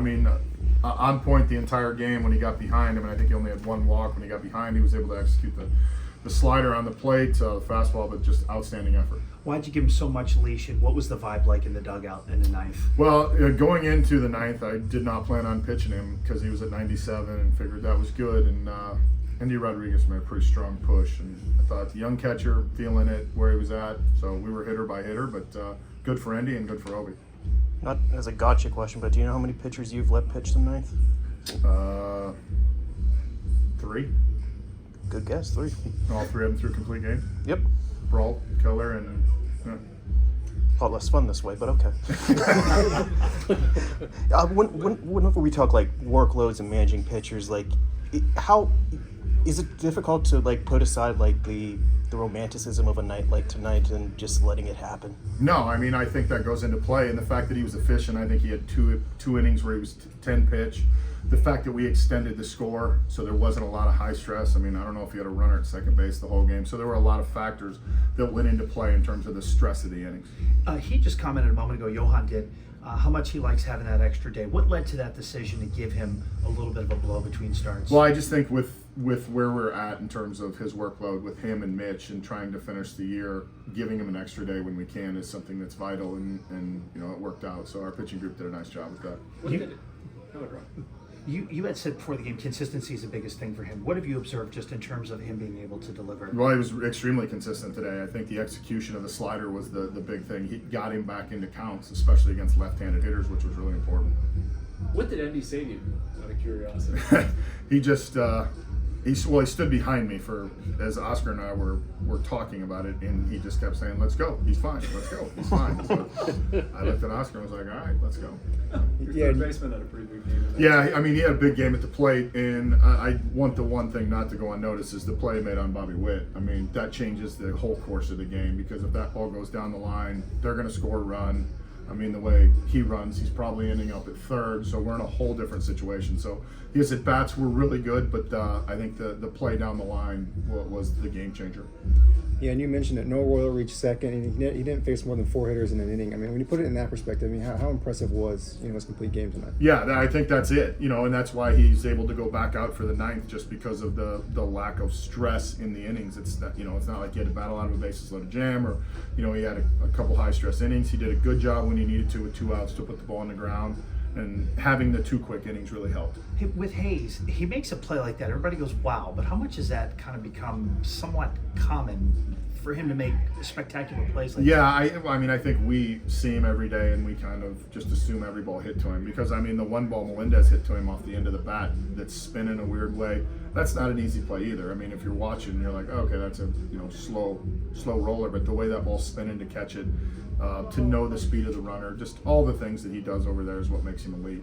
I mean, on point the entire game when he got behind him, and I think he only had one walk when he got behind. He was able to execute the slider on the plate, the fastball, but just outstanding effort. Why'd you give him so much leash, and what was the vibe like in the dugout in the ninth? Well, going into the ninth, I did not plan on pitching him because he was at 97 and figured that was good. And Andy Rodriguez made a pretty strong push, and I thought the young catcher feeling it where he was at. So we were hitter by hitter, but good for Andy and good for Ovi. Not as a gotcha question, but do you know how many pitchers you've let pitch the ninth? 3. Good guess, 3. All 3 of them through complete games. Yep. Brault, Keller, and A lot less fun this way, but okay. Whenever we talk like workloads and managing pitchers, like how is it difficult to like put aside like the romanticism of a night like tonight and just letting it happen? No, I mean, I think that goes into play, and the fact that he was efficient. I think he had two innings where he was 10 pitch. The fact that we extended the score, so there wasn't a lot of high stress. I mean, I don't know if he had a runner at second base the whole game, so there were a lot of factors that went into play in terms of the stress of the innings. He just commented a moment ago, Johan did, how much he likes having that extra day. What led to that decision to give him a little bit of a blow between starts? Well, I just think with where we're at in terms of his workload with him and Mitch and trying to finish the year, giving him an extra day when we can is something that's vital, and you know, it worked out. So our pitching group did a nice job with that. You had said before the game, consistency is the biggest thing for him. What have you observed just in terms of him being able to deliver? Well, he was extremely consistent today. I think the execution of the slider was the big thing. He got him back into counts, especially against left-handed hitters, which was really important. What did Andy say to you, out of curiosity? He just he stood behind me as Oscar and I were talking about it, and he just kept saying, "Let's go. He's fine. Let's go. He's fine." So I looked at Oscar and was like, "All right, let's go." Your third baseman had a pretty big game. Yeah, I mean, he had a big game at the plate, and I want the one thing not to go unnoticed is the play he made on Bobby Witt. I mean, that changes the whole course of the game, because if that ball goes down the line, they're going to score a run. I mean, the way he runs, he's probably ending up at third, so we're in a whole different situation. So his at-bats were really good, but I think the play down the line was the game changer. Yeah, and you mentioned that no Royal reached second, and he didn't face more than 4 hitters in an inning. I mean, when you put it in that perspective, I mean, how impressive was his complete game tonight? Yeah, I think that's it. And that's why he's able to go back out for the ninth, just because of the lack of stress in the innings. It's that it's not like he had to battle out of a bases loaded jam, or he had a couple high stress innings. He did a good job when he needed to with 2 outs to put the ball on the ground. And having the 2 quick innings really helped. With Hayes, he makes a play like that, everybody goes, wow, but how much has that kind of become somewhat common for him to make spectacular plays like that? Yeah, I mean, I think we see him every day, and we kind of just assume every ball hit to him, because, I mean, the one ball Melendez hit to him off the end of the bat that's spinning a weird way, that's not an easy play either. I mean, if you're watching, you're like, oh, okay, that's a slow roller, but the way that ball's spinning to catch it, to know the speed of the runner, just all the things that he does over there is what makes him elite.